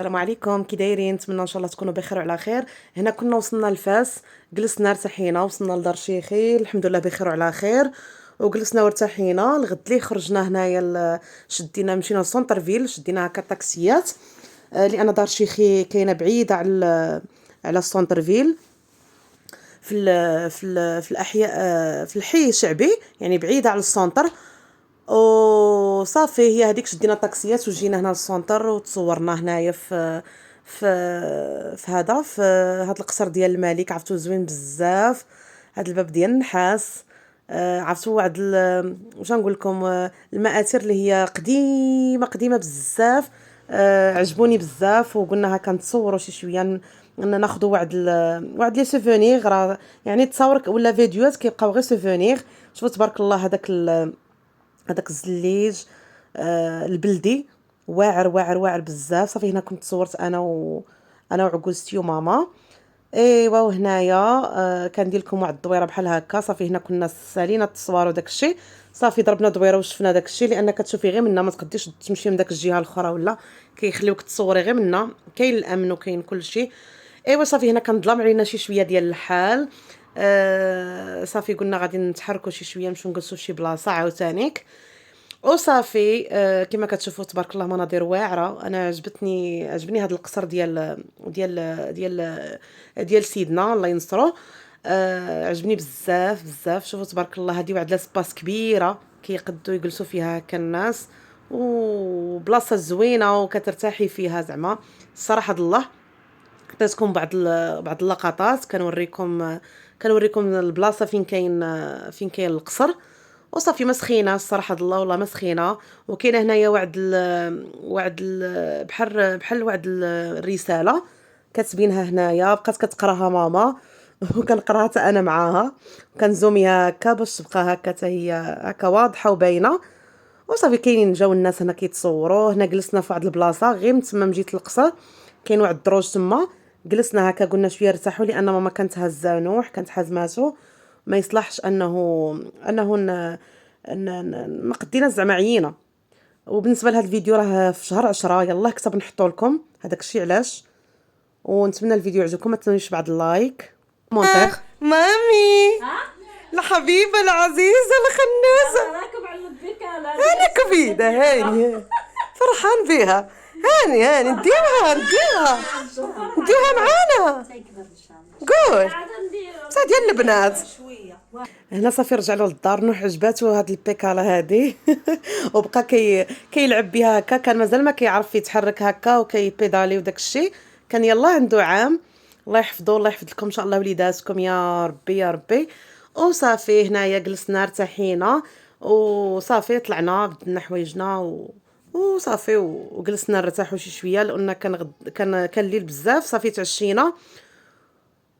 السلام عليكم، كي دايرين؟ نتمنى ان شاء الله تكونوا بخير وعلى خير. هنا كنا وصلنا لفاس، جلسنا ارتحينا، وصلنا لدار شيخي الحمد لله بخير وعلى خير. وجلسنا وارتحينا الغد لي خرجنا هنايا شدينا مشينا لسونتر فيل، شدينا هكا طاكسيات. لان دار شيخي كاينه بعيده على السونتر فيل، في الاحياء، في الحي الشعبي، يعني بعيده على السونتر. وصافي هي هذيك شدينا طاكسيات وجينا هنا للسونتر وتصورنا هنايا في هذا القصر ديال الملك. عرفتو زوين بزاف، هذا الباب ديال النحاس. عرفتو واحد واش نقول لكم، المآثر اللي هي قديمه قديمه بزاف. عجبوني بزاف، وقلنا هكا نتصوروا شي شويه، ناخذوا واحد لي سوفونيغ، راه يعني تصاور ولا فيديوهات كيبقاو غير سوفونيغ. شوفوا تبارك الله هذاك الزليج البلدي، واعر واعر واعر بزاف. صافي هنا كنت تصورت انا وعكوزتي وماما. ايوا وهنايا كندير لكم واحد الدويره بحال هكا. صافي هنا كنا سالينا التصوير وداك الشيء. صافي ضربنا دويره وشفنا داك الشيء، لان كتشوفي غير منا، ما تقديش تمشي من داك الجهه الاخرى، ولا كيخليوك تصوري غير منا. كاين الامن وكاين كل شيء. ايوا صافي هنا كنظلم علينا شي شويه ديال الحال. صافي قلنا غادي نتحركوا شي شويه، نمشيو نجلسوا في شي بلاصه عاوتانيك. وصافي كما كتشوفوا تبارك الله مناظر واعره. انا عجبني هذا القصر ديال سيدنا الله ينصرو. عجبني بزاف بزاف. شوفوا تبارك الله، هذه واحد لاسباس كبيره كيقدوا يجلسوا فيها هكا الناس، وبلاصه زوينه وكترتاحي فيها زعما. الصراحه الله عطيتكم بعض اللقطات، كنوريكم البلاصه فين كاين القصر. وصافي مسخينه الصراحه الله، والله مسخينه. وكاينه هنايا بحال واحد الرساله كاتبينها هنايا، بقات كتقراها ماما وكنقراها حتى انا معاها، كنزوميها هكا باش تبقى هكا حتى هي هكا واضحه وباينه. وصافي كاينين جاو الناس هنا كيتصوروا. هنا جلسنا في واحد البلاصه غير من تما مجيت للقصر، كاين واحد الدروج تما. جلسنا هكا قلنا شويه نرتاحوا، لان ماما كانت هازه نوح، كانت حازماتو، ما يصلحش انه ما قدينا زعما عيينا. وبالنسبه لهذا الفيديو راه في شهر 10، يلاه كتب نحطو لكم هذاك الشيء علاش. ونتمنى الفيديو يعجبكم، ما تنسونيش بعد اللايك مونتير. مامي الحبيبه العزيزه الخنوسه، راكم على الذكاء انا كبيده هاني، فرحان بها. هاني نديوها معانا. قول بصح ديال البنات. هنا صافي رجعنا للدار، نوح عجباتو هاد البيكالا هادي وبقى كيلعب بها هكا. كان مازال ما كيعرف يتحرك هكا وكيبيدالي وداك الشيء. كان يلا عنده عام. الله يحفظه، الله يحفظ لكم ان شاء الله وليداتكم يا ربي يا ربي. وصافي هنايا جلسنا ارتحينا، وصافي طلعنا بدلنا حوايجنا وصافي وجلسنا نرتاحوا شي شويه، لان كان الليل بزاف. صافي تعشينا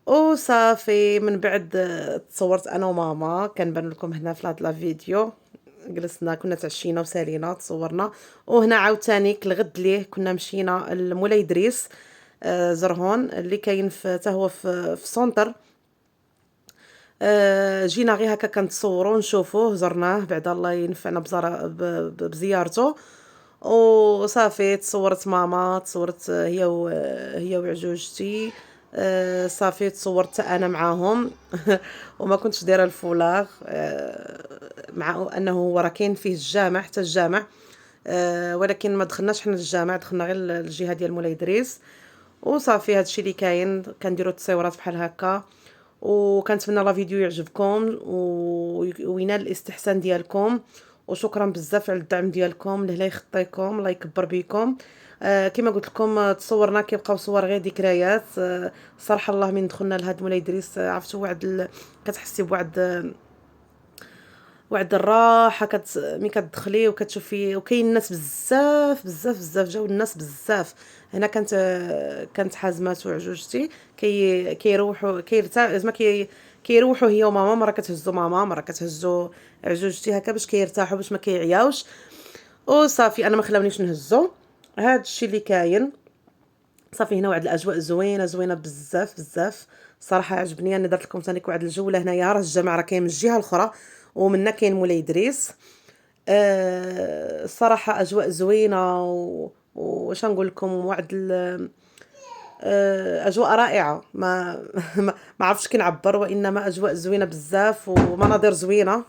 وصافي من بعد تصورت انا وماما، كنبان لكم هنا في هذا الفيديو. جلسنا كنا تعشينا وسالينا تصورنا. وهنا عاوتاني الغد ليه كنا مشينا لمولاي دريس زرهون، اللي كاين حتى هو في سونتر. جينا غير هكا كنتصوروا نشوفوه، زرناه بعدا الله ينفعنا بزيارته. وصافي تصورت ماما، تصورت هي وعجوجتي. صافي تصورت انا معاهم وما كنتش دايره الفولاغ، مع انه هو راه كاين فيه الجامع، حتى الجامع. ولكن ما دخلناش حنا للجامع، دخلنا غير الجهه ديال مولاي ادريس. وصافي هادشي اللي كاين، كنديروا التصويرات بحال هكا. وكنتمنى لا فيديو يعجبكم وينال الاستحسان ديالكم. وشكرا بزاف على الدعم ديالكم، الله يخطيكم، الله يكبر بكم. كما قلت لكم تصورنا كيبقاو صور غير ذكريات. صراحه الله من دخلنا لهاد مولاي ادريس، عرفتوا كتحسي بواحد الراحه ملي كتدخلي وكتشوفي. وكاين الناس بزاف بزاف بزاف، جاو الناس بزاف. هنا كانت حازمات وعجوجتي كيروحوا زعما كيروحوا هي وماما، مره كتهزو ماما، مره كتهزو عجوجتي هكا باش كيرتاحوا، باش ما كيعياوش. وصافي انا ما خلاونيش نهزو. هاد الشيء اللي كاين. صافي هنا واحد الاجواء زوينه زوينه بزاف بزاف. صراحه عجبني. انا درت لكم ثاني واحد الجوله هنايا، راه الجامع راه كاين من الجهه الاخرى، ومنها كاين مولاي ادريس. الصراحه اجواء زوينه واش نقول لكم، واحد اجواء رائعه. ما عرفتش كي نعبر، وانما اجواء زوينه بزاف ومناظر زوينه.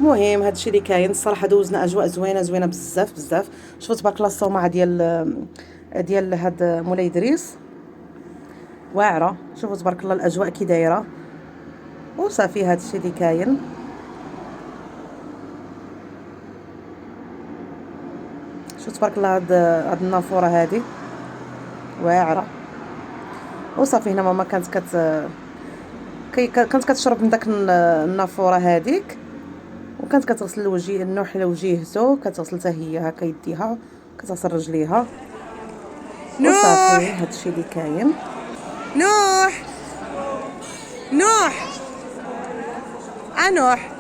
المهم هادشي اللي كاين الصراحه، دوزنا اجواء زوينه زوينه بزاف بزاف. شوفوا تبارك الله الصومعه ديال هاد مولاي ادريس واعره. شوفوا تبارك الله الاجواء كي دايره، وصافي هادشي اللي كاين. شوفوا تبارك الله هاد النافوره هادي واعره. وصافي هنا ماما كانت كتشرب من داك النافوره هذيك، وكانت كتغسل الوجه، نوح لوجيهته، كتغسل حتى هي هكا يديها، كتغسل رجليها. وصافي هادشي اللي كاين. نوح نوح نوح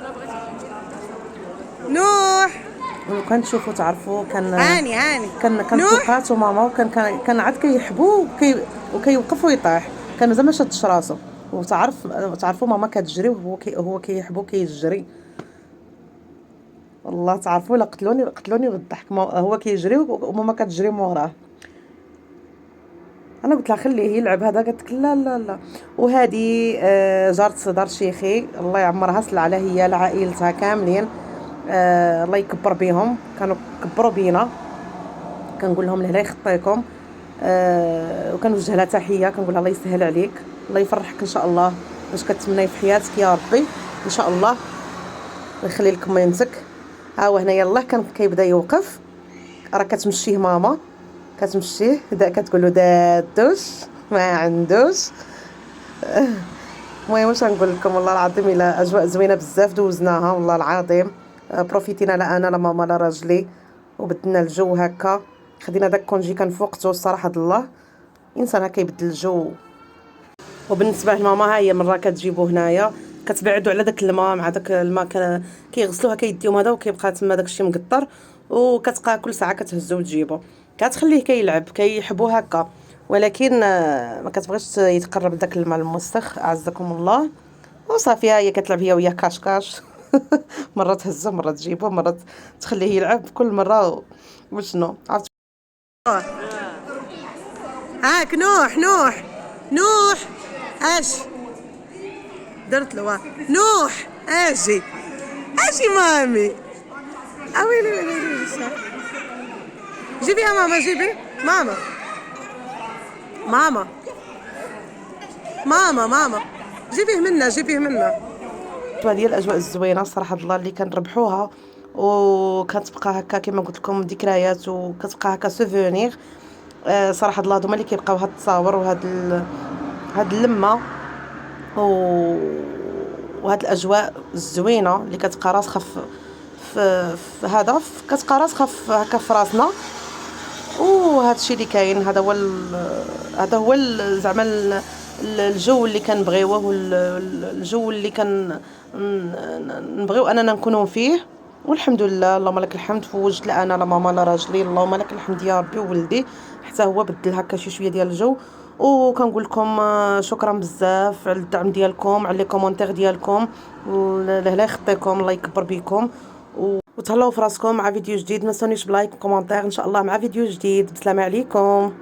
نوح. وكنشوفوا تعرفوا كان فوقات وماما، وكان عاد كيحبو وكيوقف ويطيح، كان مازال ما شادش راسو. تعرفوا ماما كتجري وهو كيحبو كيجري. والله تعرفوا لا قتلوني بالضحك. هو كيجري وماما كتجري موراه. انا قلت لها خليه يلعب هذا، قالت لك لا لا لا. وهذه جارت دار شيخي، الله يعمرها سلعه، هي لعائلتها كاملين. الله يكبر بهم، كانوا كبروا بينا. كنقول لهم الله يخطيكم. وكنوجه لها تحيه، كنقول لها الله يسهل عليك، الله يفرحك ان شاء الله، واش كتمناي في حياتك يا ربي ان شاء الله، ويخلي لك مينتك. ها هو هنا يلاه كان كيبدا يوقف، راه كتمشيه ماما، كتمشيه كتقول له دادوش ما عندوش. المهم واش نقول لكم، والله العظيم الا اجواء زوينه بزاف دوزناها، والله العظيم. بروفيتينا لا انا لا ماما لا راجلي، وبدلنا الجو هكا. خدينا داك كونجي كان فوقته الصراحه الله، انسان هكا يبدل الجو. وبالنسبه لماما، ها هي مره كتجيبو هنايا، كتبعدو على داك الماء، مع داك الماء كيغسلوها كيديهم هذا، وكيبقى تما داكشي مقطر، وكتبقى كل ساعه كتهزو وتجيبو، كتخليه كيلعب كيحبو هكا. ولكن ما كتبغيش يتقرب لداك الماء الموسخ، اعزكم الله. وصافي هي كتلعب هي وياه كاش مره تهزو، مره تجيبو، مره تخليه يلعب، كل مره وشنو عرفت. هاك نوح اش درت له نوح اجي مامي. ويلي ويلي جيبي يا ماما، جيبي ماما جيبيه منا. هذه الاجواء الزوينه الصراحه الله اللي كنربحوها، وكتبقى هكا كما قلت لكم ذكريات، وكتبقى هكا سوفونير. صراحه الله هما اللي كيبقاو هاد التصاور هاد اللمه وهاد الاجواء الزوينه اللي كتبقى راسخه في هذا، كتبقى راسخه هكا في راسنا. وهذا الشيء اللي كاين، هذا هو زعما الجو اللي كنبغيوه، والجو اللي نبغيو اننا نكونوا فيه. والحمد لله، اللهم لك الحمد، فوجت لا انا لا ماما لا راجلي، اللهم لك الحمد يا ربي. وولدي حتى هو بدل هكا شويه ديال الجو. وكنقول لكم شكرا بزاف على الدعم ديالكم، على لي كومونتير ديالكم، الله يخطيكم، الله يكبر بكم. وتهلاو في راسكم. مع فيديو جديد، ما تنسونيش بلايك وكومونتير ان شاء الله، مع فيديو جديد. بسلامه عليكم.